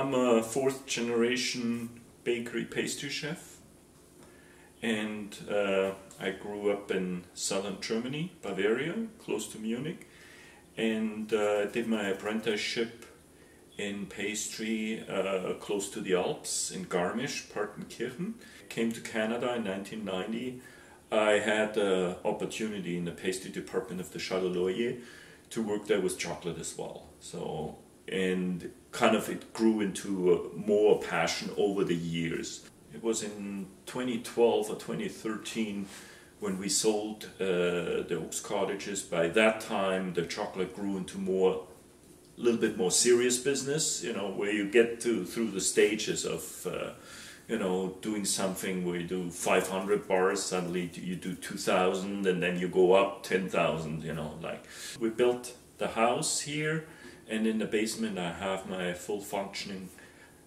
I'm a fourth generation bakery pastry chef, and I grew up in southern Germany, Bavaria, close to Munich, and did my apprenticeship in pastry close to the Alps in Garmisch, Partenkirchen. Came to Canada in 1990. I had the opportunity in the pastry department of the Chateau Laurier to work there with chocolate as well. So, and kind of it grew into more passion over the years. It was in 2012 or 2013 when we sold the Oaks Cottages. By that time the chocolate grew into a little bit more serious business, you know, where you get through the stages of you know, doing something where you do 500 bars, suddenly you do 2,000, and then you go up 10,000, you know, like. We built the house here, and in the basement I have my full functioning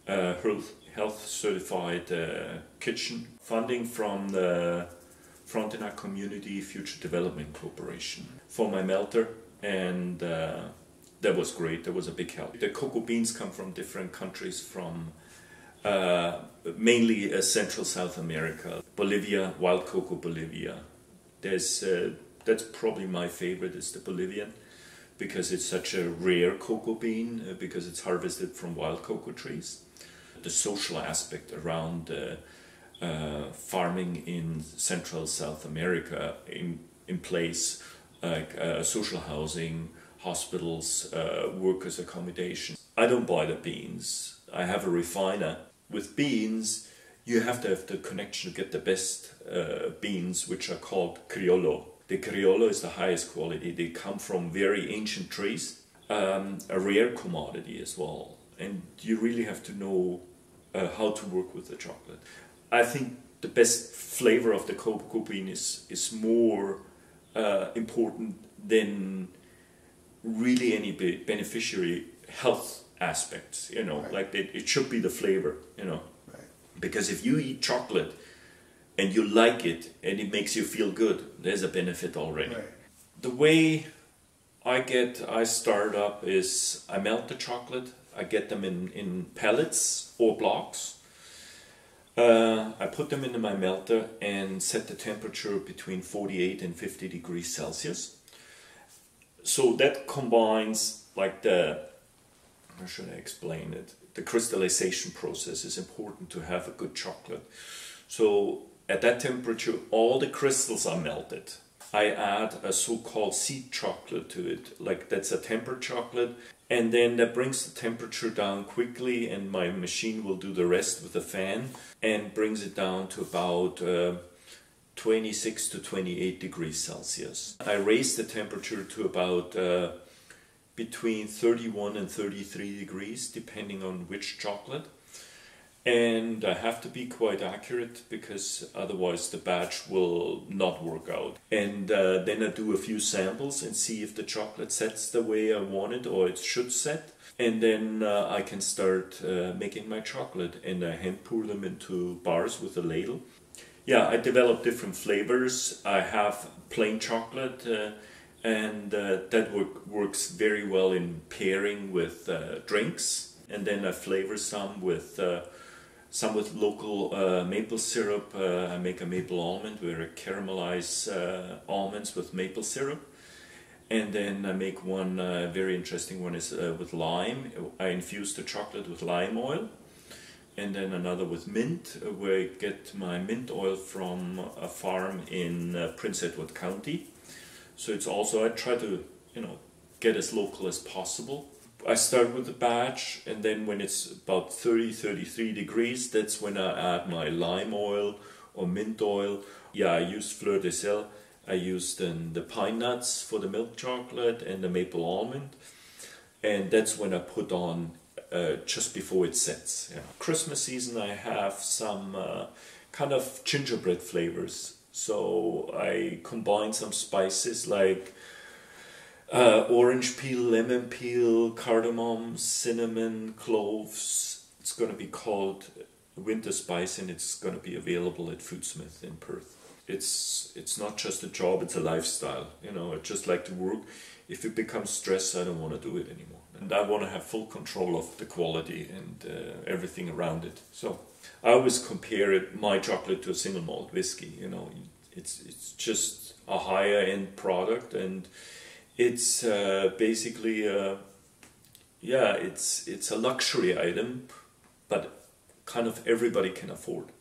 health certified kitchen. Funding from the Frontenac Community Future Development Corporation for my melter, and that was great. That was a big help. The cocoa beans come from different countries, from mainly Central South America, Bolivia, wild cocoa Bolivia. That's probably my favorite, is the Bolivian, because it's such a rare cocoa bean, because it's harvested from wild cocoa trees. The social aspect around farming in Central South America in place, like social housing, hospitals, workers' accommodation. I don't buy the beans. I have a refiner. With beans, you have to have the connection to get the best beans, which are called Criollo. The Criollo is the highest quality. They come from very ancient trees, a rare commodity as well. And you really have to know how to work with the chocolate. I think the best flavor of the cocoa bean is more important than really any beneficiary health aspects, you know, right. Like it should be the flavor, you know, right. Because if you eat chocolate and you like it and it makes you feel good, there's a benefit already. Right. The way I start up is I melt the chocolate, I get them in pellets or blocks. I put them into my melter and set the temperature between 48 and 50 degrees Celsius. So that combines, like, how should I explain it? The crystallization process is important to have a good chocolate. So at that temperature, all the crystals are melted. I add a so-called seed chocolate to it, like that's a tempered chocolate, and then that brings the temperature down quickly, and my machine will do the rest with a fan and brings it down to about 26 to 28 degrees Celsius. I raise the temperature to about between 31 and 33 degrees, depending on which chocolate. And I have to be quite accurate, because otherwise the batch will not work out. And then I do a few samples and see if the chocolate sets the way I want it, or it should set. And then I can start making my chocolate, and I hand pour them into bars with a ladle. Yeah, I develop different flavors. I have plain chocolate, and that works very well in pairing with drinks. And then I flavor some with local maple syrup. I make a maple almond where I caramelize almonds with maple syrup. And then I make one very interesting one is with lime. I infuse the chocolate with lime oil. And then another with mint, where I get my mint oil from a farm in Prince Edward County. So it's also, I try to, you know, get as local as possible. I start with the batch, and then when it's about 33 degrees, that's when I add my lime oil or mint oil. Yeah, I use fleur de sel. I use then the pine nuts for the milk chocolate and the maple almond. And that's when I put on just before it sets. Yeah. Christmas season, I have some kind of gingerbread flavors. So I combine some spices like orange peel, lemon peel, cardamom, cinnamon, cloves. It's going to be called winter spice, and it's going to be available at Foodsmith in Perth. it's not just a job, it's a lifestyle. You know, I just like to work. If it becomes stress, I don't want to do it anymore. And I want to have full control of the quality and everything around it. So I always compare my chocolate to a single malt whiskey. You know, it's just a higher end product, and it's basically it's a luxury item, but kind of everybody can afford.